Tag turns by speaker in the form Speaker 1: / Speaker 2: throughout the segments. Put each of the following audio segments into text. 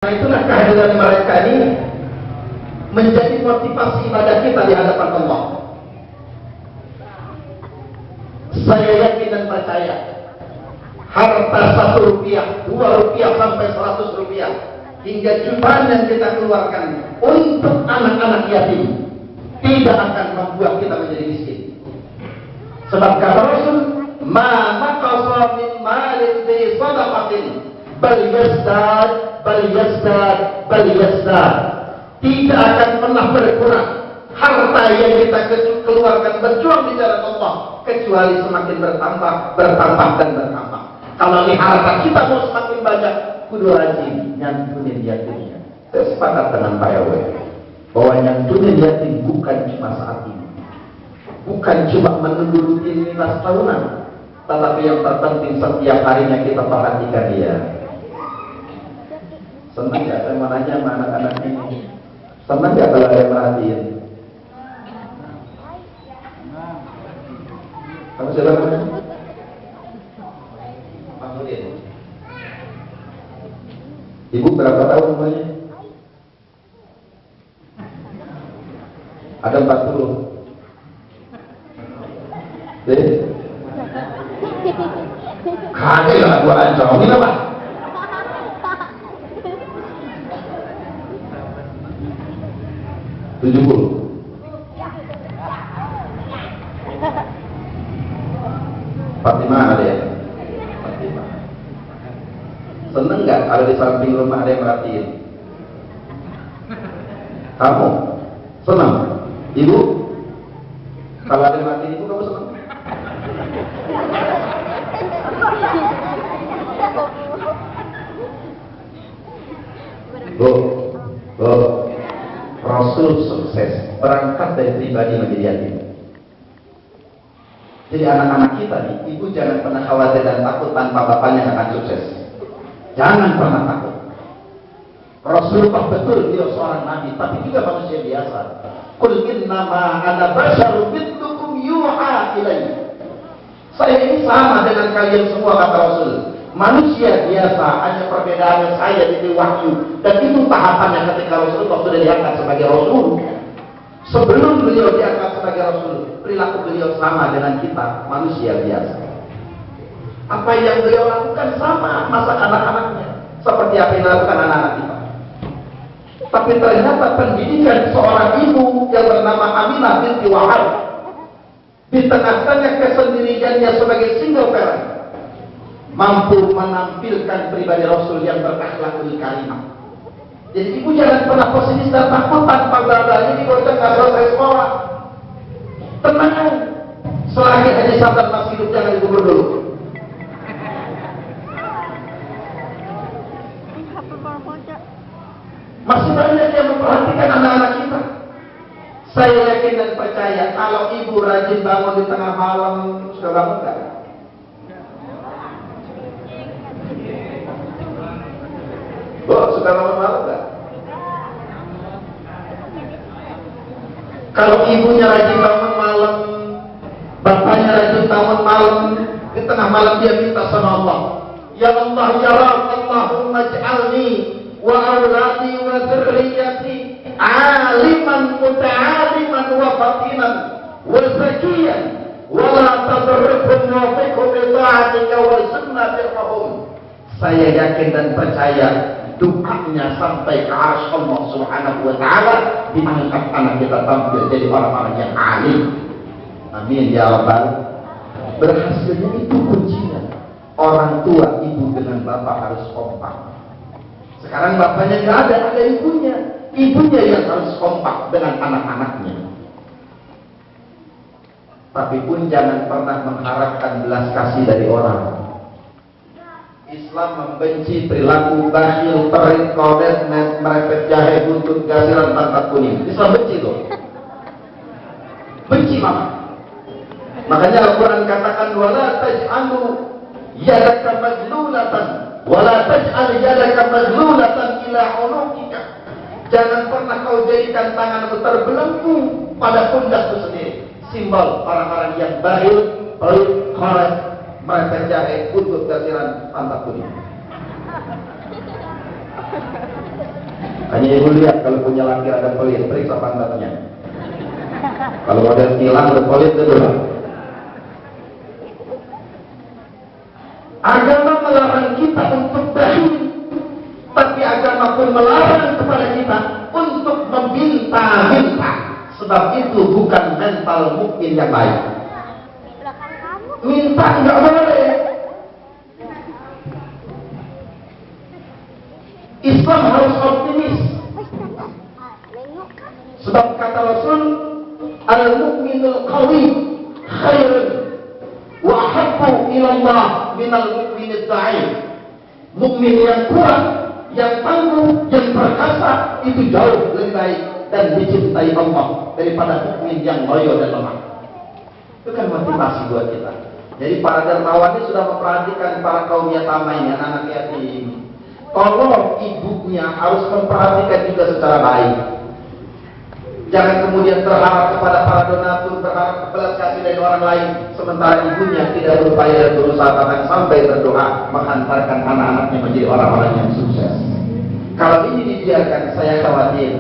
Speaker 1: Nah, itulah kehadiran mereka ini menjadi motivasi ibadah kita di hadapan Allah. Saya yakin dan percaya, harta 1 rupiah, 2 rupiah sampai 100 rupiah, hingga jutaan yang kita keluarkan untuk anak-anak yatim tidak akan membuat kita menjadi miskin. Sebab kata Rasul, ma naqasa min malin bi sadaqatin bal yazdad bal yazdad bal yazdad. Tidak akan pernah berkurang harta yang kita keluarkan berjuang di jalan Allah, kecuali semakin bertambah, bertambah dan bertambah. Kalau di harta kita mau semakin banyak, kudu rajin nyantunin yatimnya. Saya sepakat dengan Pak RW bahwa nyantunin yatim bukan cuma saat ini, bukan cuma menunggu rutinitas tahunan, tetapi yang terpenting setiap harinya kita perhatikan dia. Senang gak saya mau nanya sama anak-anak ini? Senang gak kalau ada perhatiin? Kamu siapa namanya? Mahmudin. Ibu berapa tahun umurnya? Ada 40. Deh. Kagak lah gua ancongin apa? Fatimah ada ya? Fatimah. Seneng nggak ada di samping rumah ada yang merhatiin? Kamu senang? Ibu? Kalau ada yang merhatiin ibu, kamu senang? Rasul sukses berangkat dari pribadi menjadi yatim. Jadi anak-anak kita nih, ibu jangan pernah khawatir dan takut tanpa bapaknya akan sukses. Jangan pernah takut. Rasulullah betul dia seorang nabi, tapi juga manusia biasa. Qul innama ana basyarun mithlukum yuha ilayya. Saya ini sama dengan kalian semua, kata Rasul. Manusia biasa, hanya perbedaannya saya diberi wahyu. Dan itu tahapannya ketika Rasulullah sudah diangkat sebagai Rasul. Sebelum beliau diangkat sebagai Rasul, perilaku beliau sama dengan kita, manusia biasa. Apa yang beliau lakukan sama masa anak-anaknya, seperti apa yang dilakukan anak-anak kita. Tapi ternyata pendidikan seorang ibu yang bernama Aminah binti Wahab, di tengah-tengah kesendiriannya sebagai single parent, mampu menampilkan pribadi Rasul yang berakhlakul karimah. Jadi ibu jangan pernah pesimis dan takut tanpa berada ini kalau kita nggak selesai sekolah. Tenang, selagi Haji Sabar masih hidup jangan dikubur dulu. Masih banyak yang memperhatikan anak-anak kita. Saya yakin dan percaya kalau ibu rajin bangun di tengah malam, sudah bangun nggak? Suka malam-malam gak? Kalau ibunya rajin bangun malam, bapaknya rajin bangun malam, di tengah malam dia minta sama Allah, ya Allah ya Rabb, Allahumma ij'alni wa awladi wa dzurriyyati aliman muta'aliman wa fatinan wa zakiyan wa la tadurruhum wa fiqhum li ta'atika wa sunnatirhum. Saya yakin dan percaya doanya sampai ke arsy Allah Subhanahu wa taala, diangkat anak kita tampil jadi orang-orang yang alim. Amin ya rabbal. Berhasilnya itu kuncinya. Orang tua ibu dengan bapak harus kompak. Sekarang bapaknya nggak ada ibunya. Ibunya yang harus kompak dengan anak-anaknya. Tapi pun jangan pernah mengharapkan belas kasih dari orang. Islam membenci perilaku bakhil, perit, kodet, merepet jahe, buntut, gasiran, pangkat kuning. Islam benci loh. Benci mama. Makanya Al-Quran katakan, wala taj'alu yadaka maglulatan, wala taj'al yadaka maglulatan ila unuqika. Jangan pernah kau jadikan tanganmu terbelenggu pada pundakmu sendiri. Simbol orang-orang yang bakhil, perit, kodet, mereka jahe, buntut, gasiran, pantat kuning. Hanya ibu lihat kalau punya laki ada pelit, periksa pantatnya. Kalau model hilang ada pelit itu lah. Agama melarang kita untuk bakhil, tapi agama pun melarang kepada kita untuk meminta-minta. Sebab itu bukan mental mukmin yang baik. Minta enggak boleh. Islam harus optimis. Sebab kata Rasul, al-mu'minul qawi khairun wa ahabbu ila Allah minal mu'minid dha'if. Mukmin yang kuat, yang tangguh, yang perkasa itu jauh lebih baik dan dicintai Allah daripada mukmin yang loyo dan lemah. Itu kan motivasi buat kita. Jadi para dermawan ini sudah memperhatikan para kaum yatama ini, anak-anak yatim. Tolong ibunya harus memperhatikan juga secara baik. Jangan kemudian terharap kepada para donatur, berharap belas kasih dari orang lain, sementara ibunya tidak berupaya berusaha bahkan sampai berdoa menghantarkan anak-anaknya menjadi orang-orang yang sukses. Kalau ini dibiarkan, saya khawatir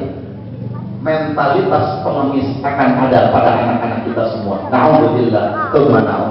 Speaker 1: mentalitas pengemis akan ada pada anak-anak kita semua. Na'udzubillah, tsumma na'udzubillah.